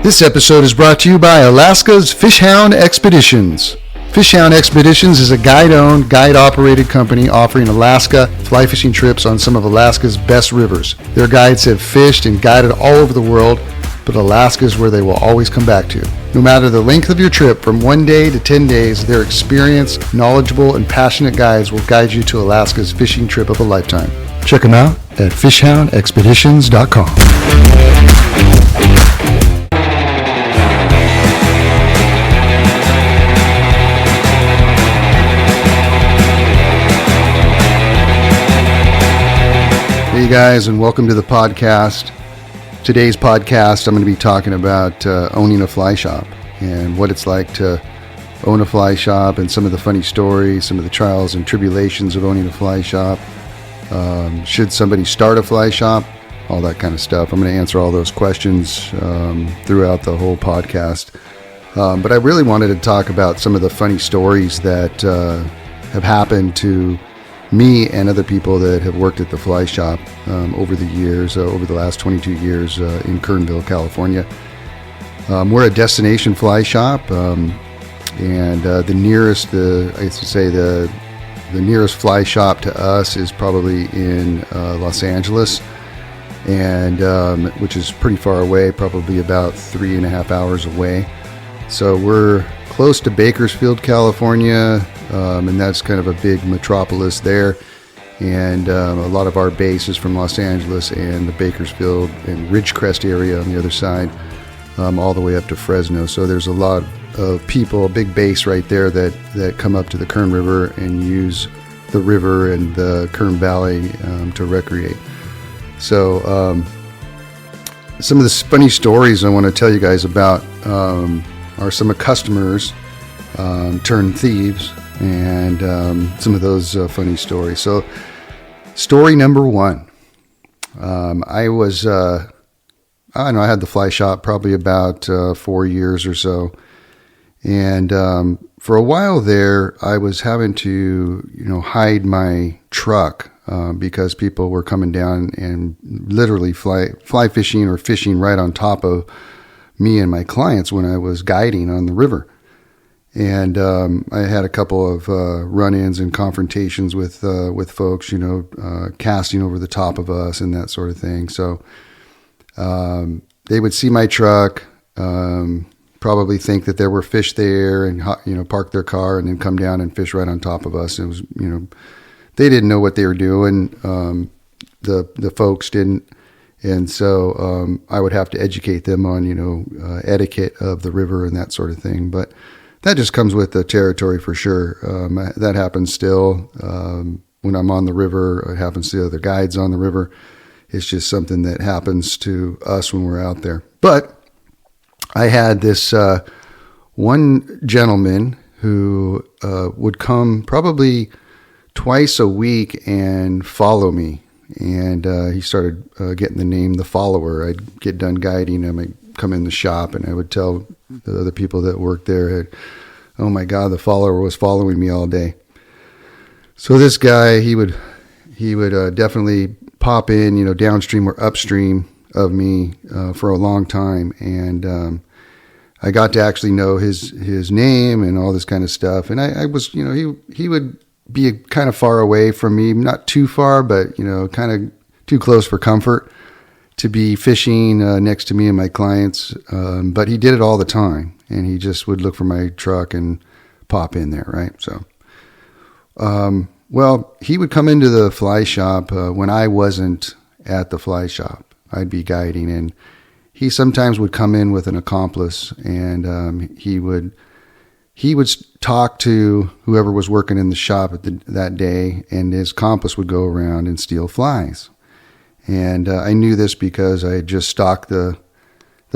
This episode is brought to you by Alaska's Fishhound Expeditions. Fishhound Expeditions is a guide-owned, guide-operated company offering Alaska fly fishing trips on some of Alaska's best rivers. Their guides have fished and guided all over the world, but Alaska is where they will always come back to. No matter the length of your trip, from 1 day to 10 days, their experienced, knowledgeable, and passionate guides will guide you to Alaska's fishing trip of a lifetime. Check them out at fishhoundexpeditions.com. Hey guys, and welcome to the podcast. Today's podcast, I'm going to be talking about owning a fly shop and what it's like to own a fly shop and some of the funny stories, some of the trials and tribulations of owning a fly shop. Should somebody start a fly shop? All that kind of stuff. I'm going to answer all those questions throughout the whole podcast. But I really wanted to talk about some of the funny stories that have happened to me and other people that have worked at the fly shop over the years, over the last 22 years in Kernville, California. We're a destination fly shop, and the nearest fly shop to us is probably in Los Angeles, and which is pretty far away, probably about 3.5 hours away. So we're close to Bakersfield, California, and that's kind of a big metropolis there. And a lot of our base is from Los Angeles and the Bakersfield and Ridgecrest area on the other side, all the way up to Fresno. So there's a lot of people, a big base right there that come up to the Kern River and use the river and the Kern Valley to recreate. So some of the funny stories I want to tell you guys about are some of customers turned thieves, and some of those funny stories. So story number one, I had the fly shop probably about 4 years or so, and for a while there I was having to hide my truck because people were coming down and literally fly fishing or fishing right on top of me and my clients when I was guiding on the river. And I had a couple of run-ins and confrontations with folks, casting over the top of us and that sort of thing. So they would see my truck, probably think that there were fish there, and park their car and then come down and fish right on top of us. It was, they didn't know what they were doing. The folks didn't. And so I would have to educate them on, etiquette of the river and that sort of thing. But that just comes with the territory for sure. That happens still when I'm on the river. It happens to the other guides on the river. It's just something that happens to us when we're out there. But I had this one gentleman who would come probably twice a week and follow me. And he started getting the name The Follower. I'd get done guiding him. I'd come in the shop and I would tell the other people that worked there, oh my God, the Follower was following me all day. So this guy, he would definitely pop in, downstream or upstream of me for a long time. And I got to actually know his name and all this kind of stuff. And I was, he would be kind of far away from me, not too far, but kind of too close for comfort to be fishing next to me and my clients. But he did it all the time, and he just would look for my truck and pop in there, right? So, well, he would come into the fly shop when I wasn't at the fly shop. I'd be guiding, and he sometimes would come in with an accomplice, and he would talk to whoever was working in the shop that day, and his accomplice would go around and steal flies. And I knew this because I had just stocked the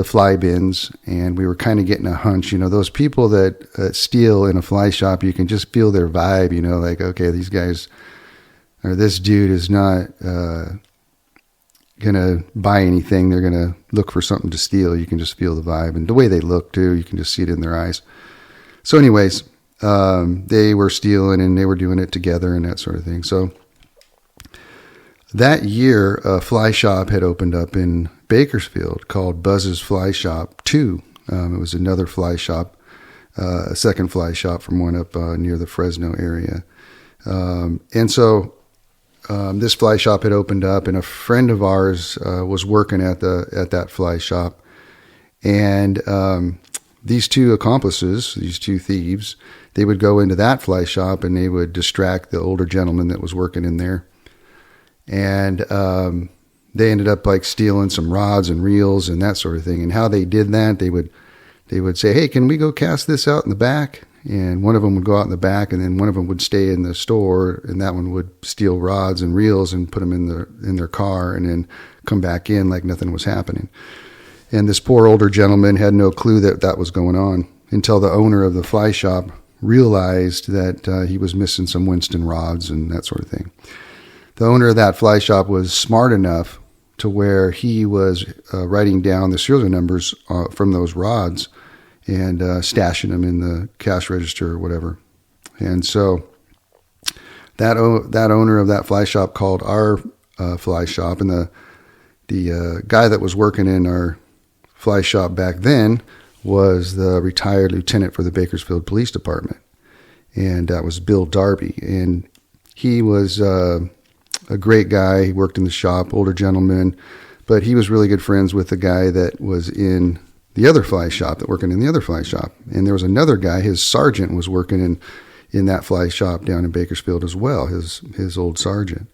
fly bins, and we were kind of getting a hunch. Those people that steal in a fly shop, you can just feel their vibe, like, okay, these guys, or this dude is not going to buy anything. They're going to look for something to steal. You can just feel the vibe. And the way they look, too, you can just see it in their eyes. So anyways, they were stealing, and they were doing it together and that sort of thing. So That year, a fly shop had opened up in Bakersfield called Buzz's Fly Shop 2. It was another fly shop, a second fly shop from one up near the Fresno area. And so this fly shop had opened up, and a friend of ours was working at that fly shop. And these two accomplices, these two thieves, they would go into that fly shop and they would distract the older gentleman that was working in there. And they ended up like stealing some rods and reels and that sort of thing. And how they did that, they would say, "Hey, can we go cast this out in the back?" And one of them would go out in the back, and then one of them would stay in the store, and that one would steal rods and reels and put them in their car, and then come back in like nothing was happening. And this poor older gentleman had no clue that was going on until the owner of the fly shop realized that he was missing some Winston rods and that sort of thing. The owner of that fly shop was smart enough to where he was writing down the serial numbers from those rods and stashing them in the cash register or whatever. And so that owner of that fly shop called our fly shop, and the guy that was working in our fly shop back then was the retired lieutenant for the Bakersfield Police Department, and that was Bill Darby. And he was a great guy. He worked in the shop, older gentleman, but he was really good friends with the guy that was in the other fly shop, working in the other fly shop. And there was another guy, his sergeant was working in that fly shop down in Bakersfield as well, his old sergeant.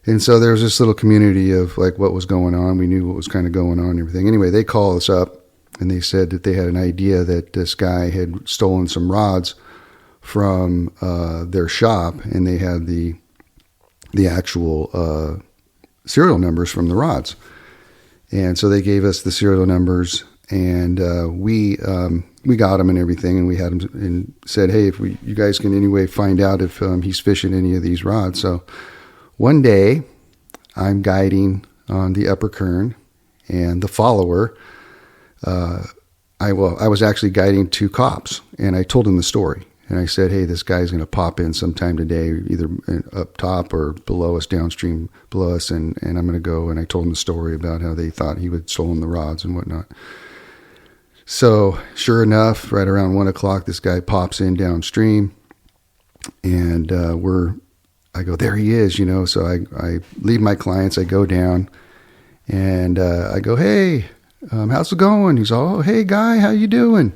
And so there was this little community of like what was going on. We knew what was kind of going on and everything. Anyway, they called us up and they said that they had an idea that this guy had stolen some rods from their shop, and they had the actual serial numbers from the rods. And so they gave us the serial numbers, and we got them and everything, and we had them and said, "Hey, if you guys can anyway find out if he's fishing any of these rods." So one day I'm guiding on the Upper Kern, and the follower, I was actually guiding two cops, and I told them the story. And I said, "Hey, this guy's going to pop in sometime today, either up top or below us, downstream below us, and I'm going to go." And I told them the story about how they thought he had stolen the rods and whatnot. So sure enough, right around 1 o'clock, this guy pops in downstream, and I go, "There he is," So I leave my clients, I go down, and I go, "Hey, how's it going?" He's all, "Oh, hey, guy, how you doing?"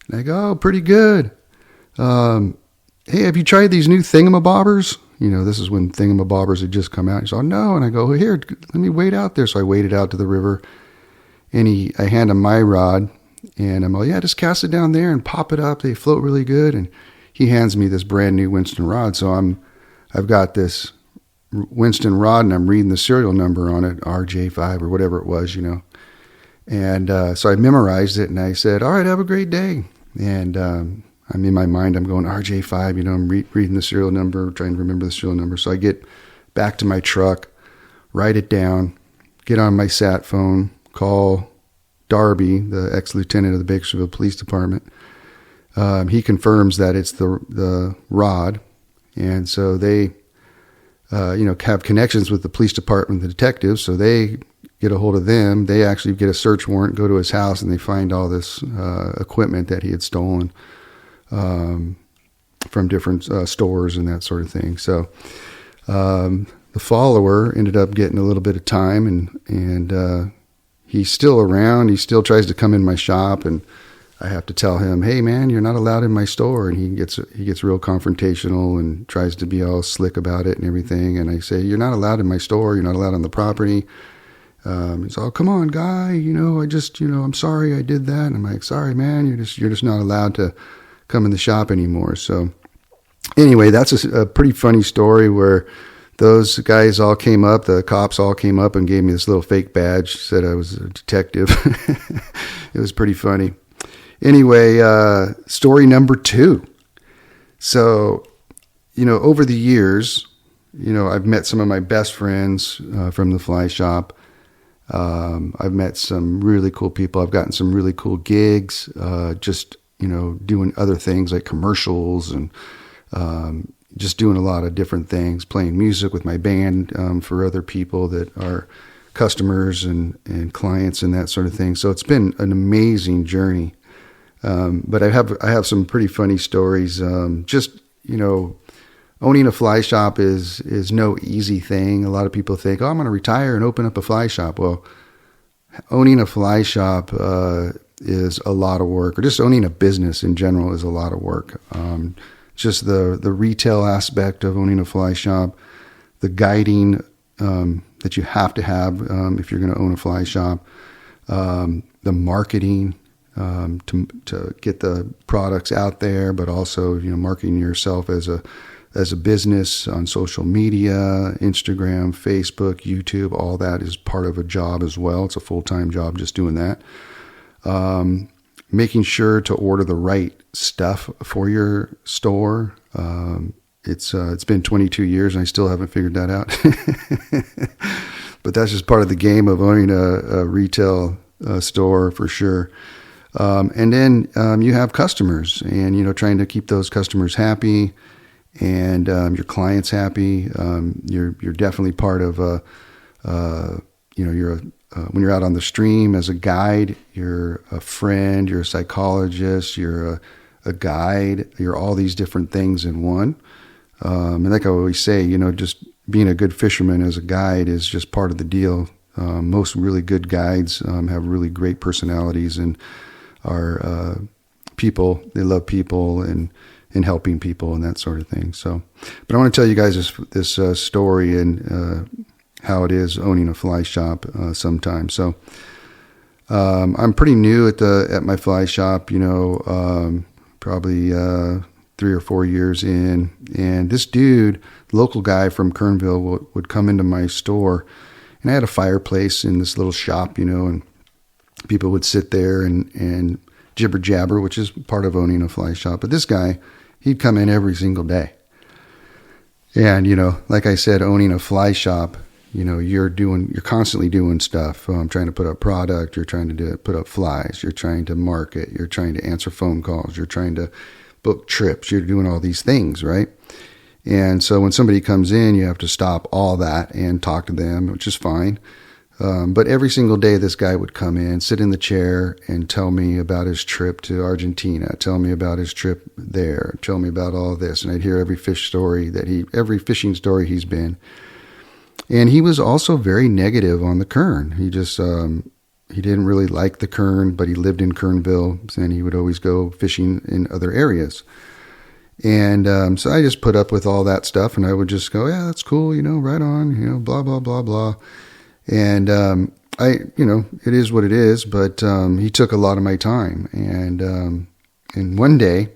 And I go, "Oh, pretty good. Hey, have you tried these new thingamabobbers?" This is when thingamabobbers had just come out. He's all, "No." And I go, "Well, here, let me wade out there." So I waded out to the river, and I hand him my rod, and I'm all, "Yeah, just cast it down there and pop it up. They float really good." And he hands me this brand new Winston rod. So I've got this Winston rod, and I'm reading the serial number on it, RJ5 or whatever it was, And so I memorized it, and I said, "All right, have a great day." And I'm in my mind, I'm going RJ5, I'm reading the serial number, trying to remember the serial number. So I get back to my truck, write it down, get on my sat phone, call Darby, the ex-lieutenant of the Bakersfield Police Department. He confirms that it's the rod. And so they, have connections with the police department, the detectives. So they get a hold of them. They actually get a search warrant, go to his house, and they find all this equipment that he had stolen from different stores and that sort of thing. So the follower ended up getting a little bit of time, and he's still around. He still tries to come in my shop, and I have to tell him, "Hey, man, you're not allowed in my store." And he gets real confrontational and tries to be all slick about it and everything. And I say, "You're not allowed in my store. You're not allowed on the property." He's all, "Come on, guy. I'm sorry I did that." And I'm like, "Sorry, man. You're just not allowed to come in the shop anymore." So anyway, that's a pretty funny story where those guys all came up, the cops all came up and gave me this little fake badge, said I was a detective. It was pretty funny. Anyway, story number 2. So, over the years, I've met some of my best friends from the fly shop. I've met some really cool people. I've gotten some really cool gigs, just doing other things like commercials and, just doing a lot of different things, playing music with my band for other people that are customers and clients and that sort of thing. So it's been an amazing journey. But I have some pretty funny stories. Just, owning a fly shop is no easy thing. A lot of people think, oh, I'm going to retire and open up a fly shop. Well, owning a fly shop is a lot of work, or just owning a business in general is a lot of work. Just the retail aspect of owning a fly shop, the guiding that you have to have if you're going to own a fly shop, the marketing to get the products out there, but also marketing yourself as a business on social media, Instagram, Facebook, YouTube. All that is part of a job as well. It's a full-time job just doing that. Making sure to order the right stuff for your store. It's been 22 years and I still haven't figured that out. But that's just part of the game of owning a retail store for sure. And then you have customers, and trying to keep those customers happy and your clients happy. You're definitely part of when you're out on the stream as a guide, you're a friend, you're a psychologist, you're a guide, you're all these different things in one. And like I always say, just being a good fisherman as a guide is just part of the deal. Most really good guides have really great personalities and are people. They love people and helping people and that sort of thing. So, but I want to tell you guys this story and how it is owning a fly shop sometimes. So I'm pretty new at my fly shop, probably 3 or 4 years in. And this dude, local guy from Kernville, would come into my store. And I had a fireplace in this little shop, and people would sit there and jibber jabber, which is part of owning a fly shop. But this guy, he'd come in every single day. And, like I said, owning a fly shop, you're constantly doing stuff. Trying to put up product, you're trying to put up flies, you're trying to market, you're trying to answer phone calls, you're trying to book trips, you're doing all these things, right? And so when somebody comes in, you have to stop all that and talk to them, which is fine. But every single day, this guy would come in, sit in the chair, and tell me about his trip to Argentina, tell me about his trip there, tell me about all this. And I'd hear every every fishing story he's been. And he was also very negative on the Kern. He just, he didn't really like the Kern, but he lived in Kernville, and he would always go fishing in other areas. And so I just put up with all that stuff, and I would just go, yeah, that's cool, right on, blah, blah, blah, blah. And it is what it is, but he took a lot of my time. And one day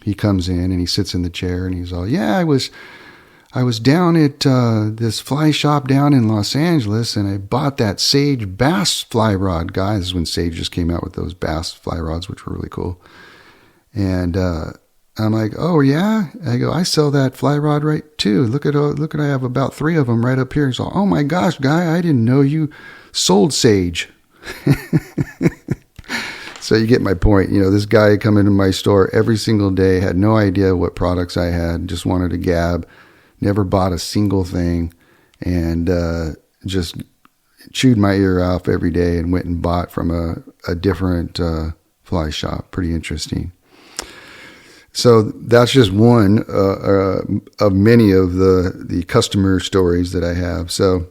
he comes in and he sits in the chair and he's all, yeah, I was down at this fly shop down in Los Angeles, and I bought that Sage bass fly rod, guy. This is when Sage just came out with those bass fly rods, which were really cool. And I'm like, oh yeah? I go, I sell that fly rod right too. Look at I have about 3 of them right up here. He's all, oh my gosh, guy, I didn't know you sold Sage. So you get my point. This guy come into my store every single day, had no idea what products I had, just wanted to gab, never bought a single thing, and just chewed my ear off every day and went and bought from a different fly shop. Pretty interesting. So that's just one of many of the customer stories that I have. So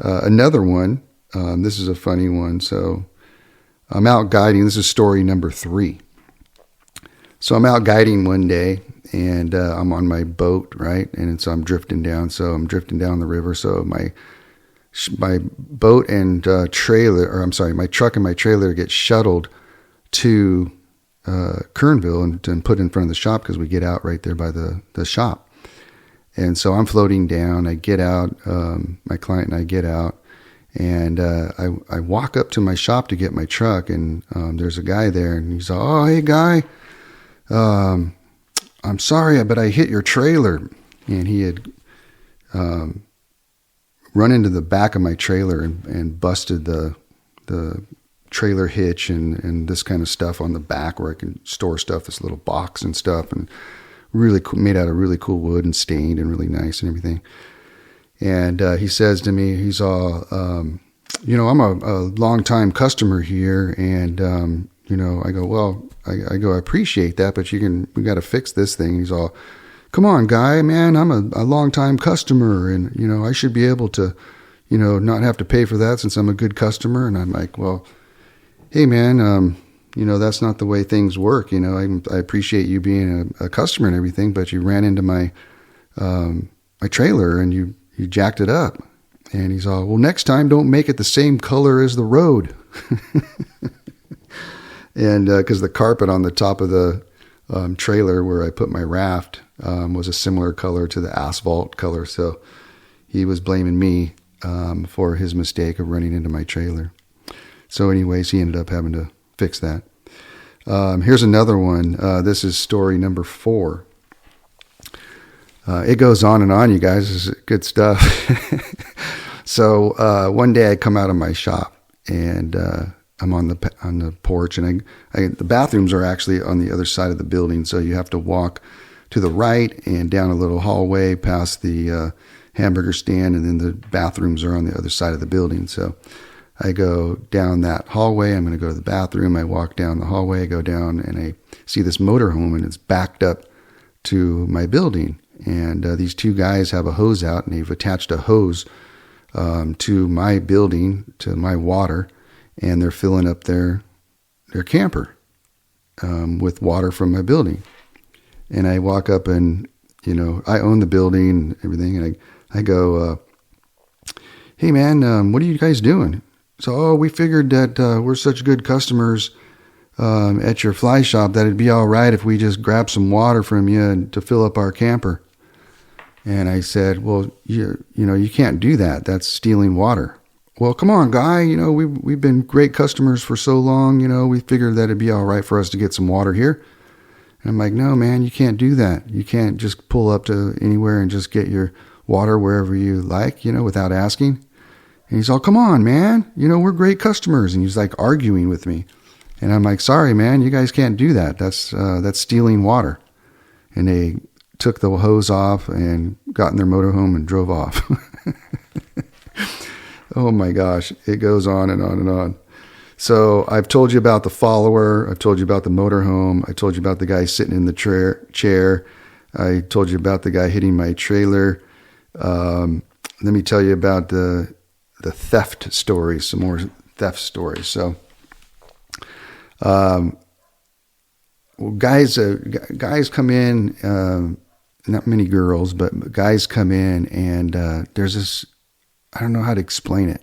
another one, this is a funny one. So I'm out guiding. This is story number 3. So I'm out guiding one day, and I'm on my boat, right? And so I'm drifting down. So I'm drifting down the river. So my boat and my truck and my trailer get shuttled to Kernville and put in front of the shop, because we get out right there by the shop. And so I'm floating down. I get out. My client and I get out, and I walk up to my shop to get my truck, and there's a guy there, and he's like, oh, hey guy, I'm sorry, but I hit your trailer. And he had run into the back of my trailer and busted the trailer hitch and this kind of stuff on the back where I can store stuff, this little box and stuff, and made out of really cool wood and stained and really nice and everything. And he says to me, he's all, I'm a long-time customer here, and I go, well, I appreciate that, but we got to fix this thing. He's all, come on, guy, man, I'm a long-time customer, and I should be able to, not have to pay for that since I'm a good customer. And I'm like, well, hey, man, that's not the way things work. I appreciate you being a customer and everything, but you ran into my trailer and you jacked it up. And he's all, well, next time don't make it the same color as the road. And because the carpet on the top of the trailer where I put my raft was a similar color to the asphalt color. So he was blaming me for his mistake of running into my trailer. So anyways, he ended up having to fix that. Here's another one. This is story number 4. It goes on and on, you guys. This is good stuff. So one day I come out of my shop and I'm on the porch, and the bathrooms are actually on the other side of the building. So you have to walk to the right and down a little hallway past the hamburger stand, and then the bathrooms are on the other side of the building. So I go down that hallway. I'm going to go to the bathroom. I walk down the hallway. I go down and I see this motorhome, and it's backed up to my building. And these two guys have a hose out, and they've attached a hose to my building, to my water, and they're filling up their camper with water from my building. And I walk up, and I own the building and everything, and I go, hey man, what are you guys doing? So, we figured that we're such good customers at your fly shop that it'd be all right if we just grab some water from you to fill up our camper. And I said, well, you can't do that. That's stealing water. Well, come on, guy. We've been great customers for so long. We figured that it'd be all right for us to get some water here. And I'm like, no, man, you can't do that. You can't just pull up to anywhere and just get your water wherever you like, without asking. And he's all, come on, man. We're great customers. And he's like arguing with me. And I'm like, sorry, man, you guys can't do that. That's stealing water. And they took the hose off and got in their motorhome and drove off. Oh my gosh, it goes on and on and on. So I've told you about the follower. I've told you about the motorhome. I told you about the guy sitting in the chair. I told you about the guy hitting my trailer. Let me tell you about the theft stories, some more theft stories. So, guys come in, not many girls, but guys come in, and there's this, I don't know how to explain it,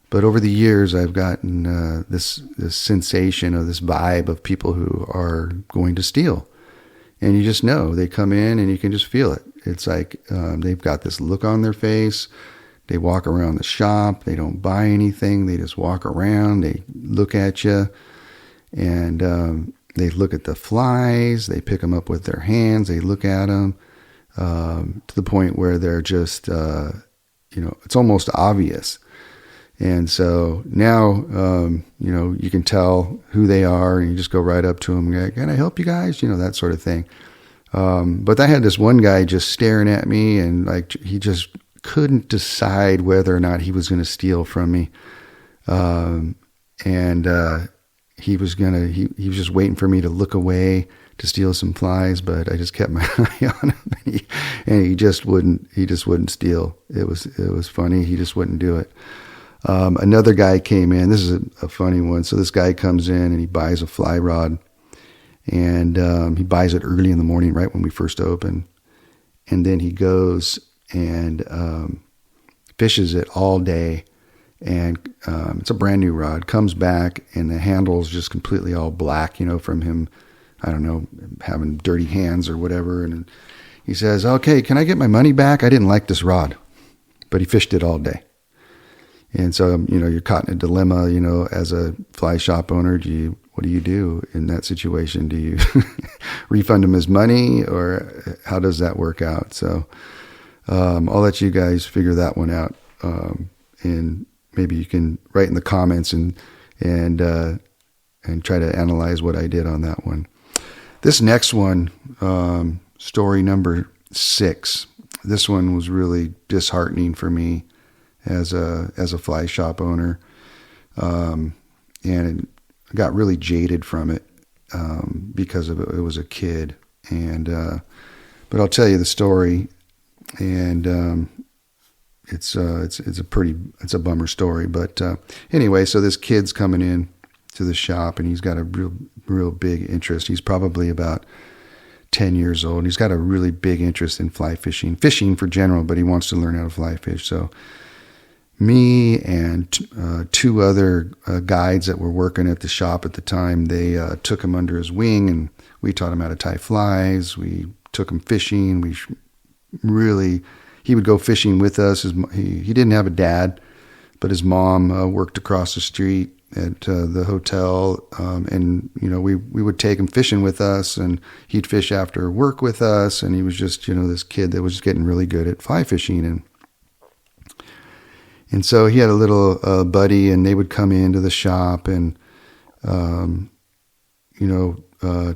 but over the years I've gotten this sensation of this vibe of people who are going to steal. And you just know, they come in and you can just feel it. It's like they've got this look on their face. They walk around the shop. They don't buy anything. They just walk around. They look at you, and they look at the flies. They pick them up with their hands. They look at them to the point where they're just, it's almost obvious. And so now, you can tell who they are, and you just go right up to them and go, can I help you guys? That sort of thing. But I had this one guy just staring at me, and like, he just couldn't decide whether or not he was going to steal from me. He was just waiting for me to look away to steal some flies, but I just kept my eye on him, and he just wouldn't steal. It was funny. He just wouldn't do it. Another guy came in. This is a funny one. So this guy comes in and he buys a fly rod, and he buys it early in the morning, right when we first open. And then he goes and fishes it all day. And it's a brand new rod. Comes back, and the handle's just completely all black, from him, I don't know, having dirty hands or whatever. And he says, okay, can I get my money back? I didn't like this rod. But he fished it all day. And so, you're caught in a dilemma, as a fly shop owner. What do you do in that situation? Do you refund him his money, or how does that work out? So I'll let you guys figure that one out. And maybe you can write in the comments and try to analyze what I did on that one. This next one story number 6. This one was really disheartening for me as a fly shop owner, and I got really jaded from it because of it was a kid. And but I'll tell you the story, and it's a bummer story. But anyway, so this kid's coming in to the shop, and he's got a real big interest. He's probably about 10 years old. He's got a really big interest in fly fishing for general, but he wants to learn how to fly fish. So me and 2 other guides that were working at the shop at the time, they took him under his wing, and we taught him how to tie flies. We took him fishing. He would go fishing with us. He didn't have a dad, but his mom worked across the street at the hotel, and we would take him fishing with us, and he'd fish after work with us. And he was just this kid that was just getting really good at fly fishing, and so he had a little buddy, and they would come into the shop and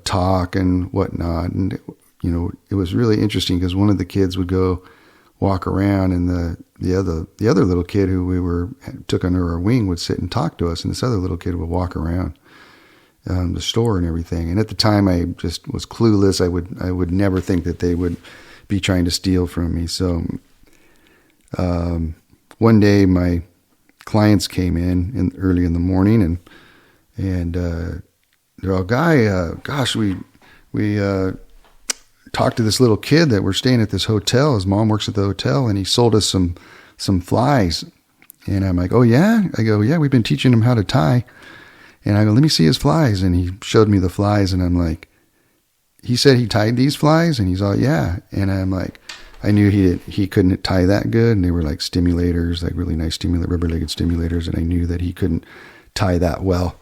talk and whatnot. And it was really interesting because one of the kids would go walk around, and the other little kid who we took under our wing would sit and talk to us, and this other little kid would walk around the store and everything. And at the time, I just was clueless. I would never think that they would be trying to steal from me. So one day, my clients came in early in the morning, and they're all, gosh, we talked to this little kid that we're staying at this hotel. His mom works at the hotel, and he sold us some flies. And I'm like, oh yeah? I go, yeah, we've been teaching him how to tie. And I go, let me see his flies. And he showed me the flies, and I'm like, he said he tied these flies? And he's all, yeah. And I'm like, I knew he couldn't tie that good. And they were like stimulators, like really nice rubber-legged stimulators. And I knew that he couldn't tie that well.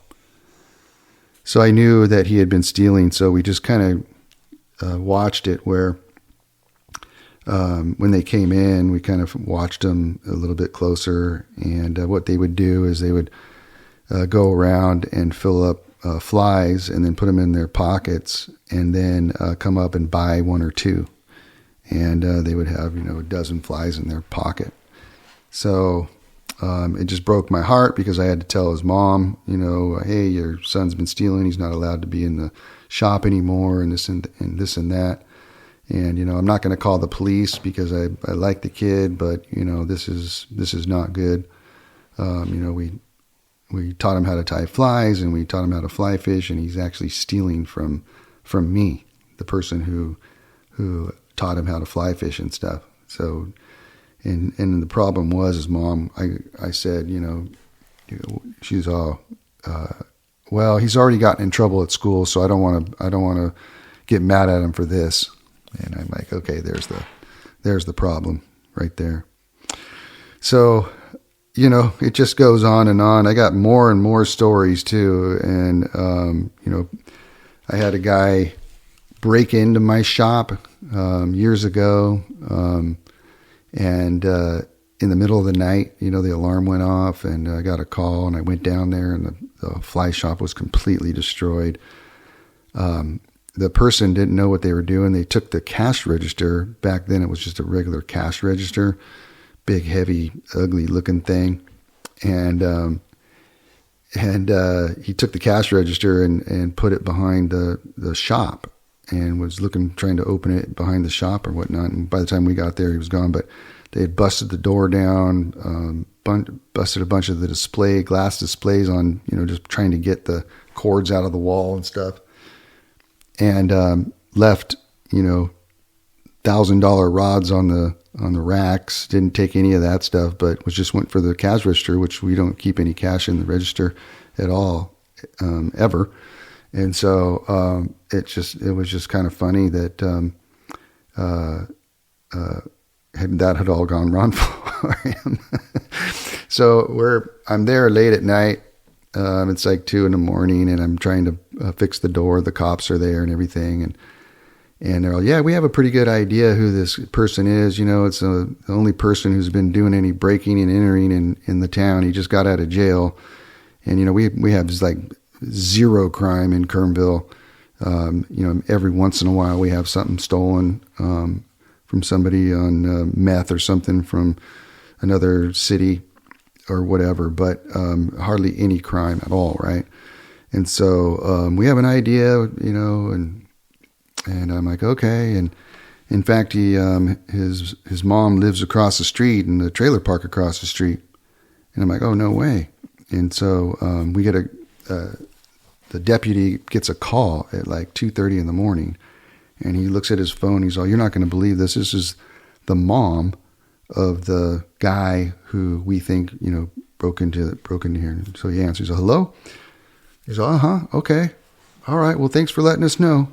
So I knew that he had been stealing. So we just kind of watched it where when they came in, we kind of watched them a little bit closer. And what they would do is they would go around and fill up flies and then put them in their pockets, and then come up and buy 1 or 2. And they would have, a dozen flies in their pocket. So it just broke my heart because I had to tell his mom, hey, your son's been stealing. He's not allowed to be in the shop anymore, and this and that. And I'm not going to call the police because I like the kid, but this is not good. We taught him how to tie flies, and we taught him how to fly fish, and he's actually stealing from me, the person who taught him how to fly fish and stuff. So, and the problem was his mom. I said, she's all, well, he's already gotten in trouble at school, so I don't want to get mad at him for this. And I'm like, okay, there's the problem right there. So, it just goes on and on. I got more and more stories too. And, I had a guy break into my shop, years ago. And in the middle of the night, the alarm went off, and I got a call, and I went down there, and the fly shop was completely destroyed. The person didn't know what they were doing. They took the cash register. Back then it was just a regular cash register, big, heavy, ugly looking thing. And he took the cash register and put it behind the shop, and was trying to open it behind the shop or whatnot. And by the time we got there, he was gone. But they had busted the door down, busted a bunch of the glass displays on, just trying to get the cords out of the wall and stuff. And left, $1,000 rods on the racks. Didn't take any of that stuff, but went for the cash register, which we don't keep any cash in the register at all, ever. And so it was just kind of funny that that had all gone wrong for him. So I'm there late at night. It's like 2 a.m, and I'm trying to fix the door. The cops are there and everything, and they're all, yeah, we have a pretty good idea who this person is. It's the only person who's been doing any breaking and entering in the town. He just got out of jail, and we have like 0 crime in Kernville. Every once in a while we have something stolen from somebody on meth or something from another city or whatever, but hardly any crime at all, right? And so we have an idea, and I'm like, okay. And in fact, his mom lives across the street in the trailer park across the street. And I'm like, oh, no way. And so we get the deputy gets a call at like 2:30 in the morning, and he looks at his phone. He's all, you're not going to believe this. This is the mom of the guy who we think, broke into here. And so he answers, hello? He's all, okay. All right. Well, thanks for letting us know.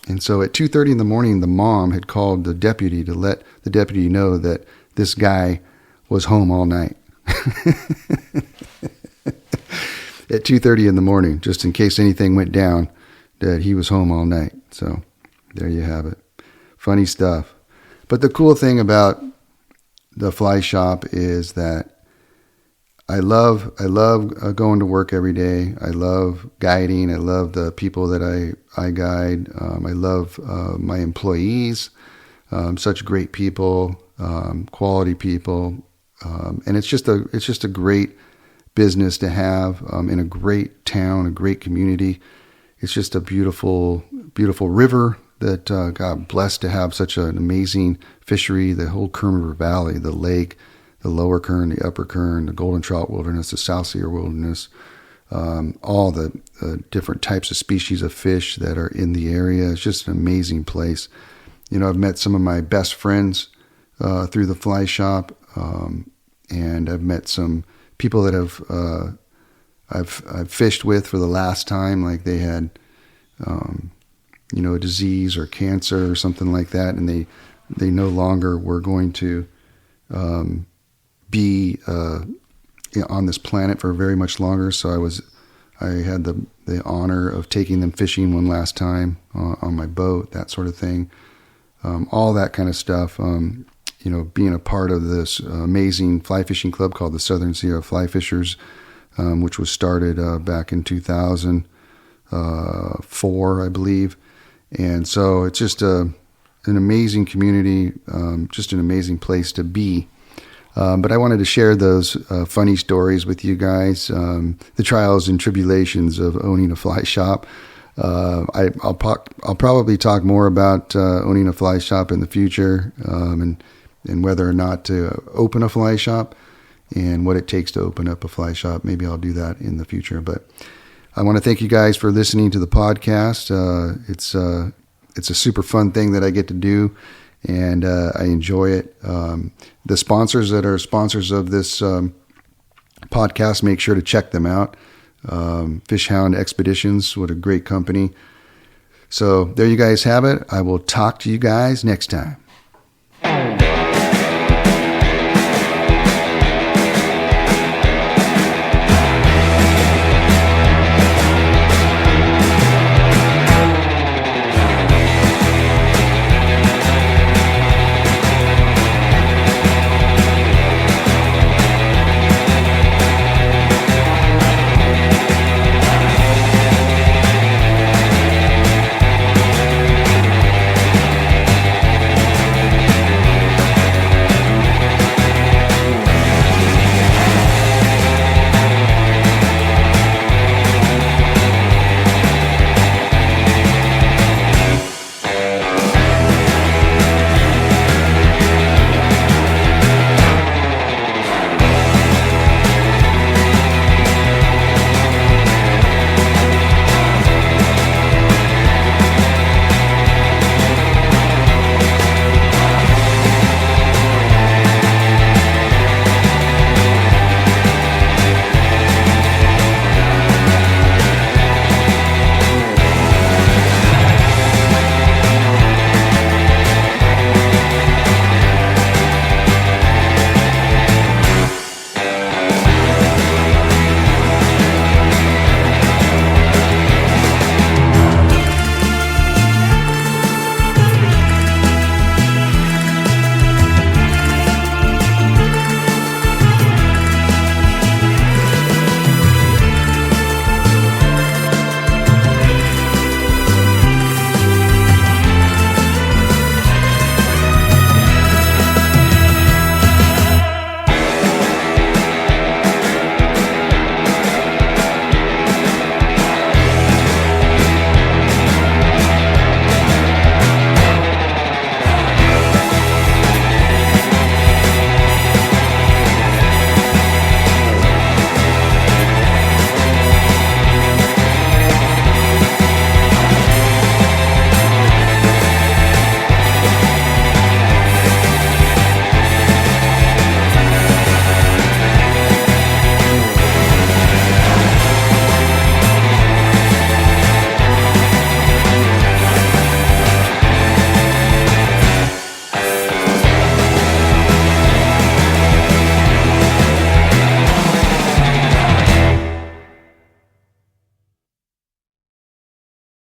And so at 2:30 in the morning, the mom had called the deputy to let the deputy know that this guy was home all night. At 2:30 in the morning, just in case anything went down, that he was home all night. So there you have it. Funny stuff. But the cool thing about the fly shop is that I love going to work every day. I love guiding. I love the people that I guide. I love my employees, such great people, quality people, and it's just a great business to have in a great town, a great community. It's just a beautiful, beautiful river that God blessed to have such an amazing fishery. The whole Kern River Valley, the lake, the lower Kern, the upper Kern, the Golden Trout Wilderness, the South Sierra Wilderness, all the different types of species of fish that are in the area. It's just an amazing place. I've met some of my best friends through the fly shop, and I've met some people that I've fished with for the last time, like they had, a disease or cancer or something like that, and they no longer were going to be on this planet for very much longer. So I had the honor of taking them fishing one last time on my boat, that sort of thing, all that kind of stuff. Being a part of this amazing fly fishing club called the Southern Sierra Fly Fishers, which was started back in 2004, I believe. And so it's just an amazing community, just an amazing place to be. But I wanted to share those funny stories with you guys, the trials and tribulations of owning a fly shop. I'll probably talk more about owning a fly shop in the future, and whether or not to open a fly shop and what it takes to open up a fly shop. Maybe I'll do that in the future. But I want to thank you guys for listening to the podcast. It's a super fun thing that I get to do, and I enjoy it. The sponsors that are sponsors of this podcast, make sure to check them out. Fishhound Expeditions, what a great company. So there you guys have it. I will talk to you guys next time.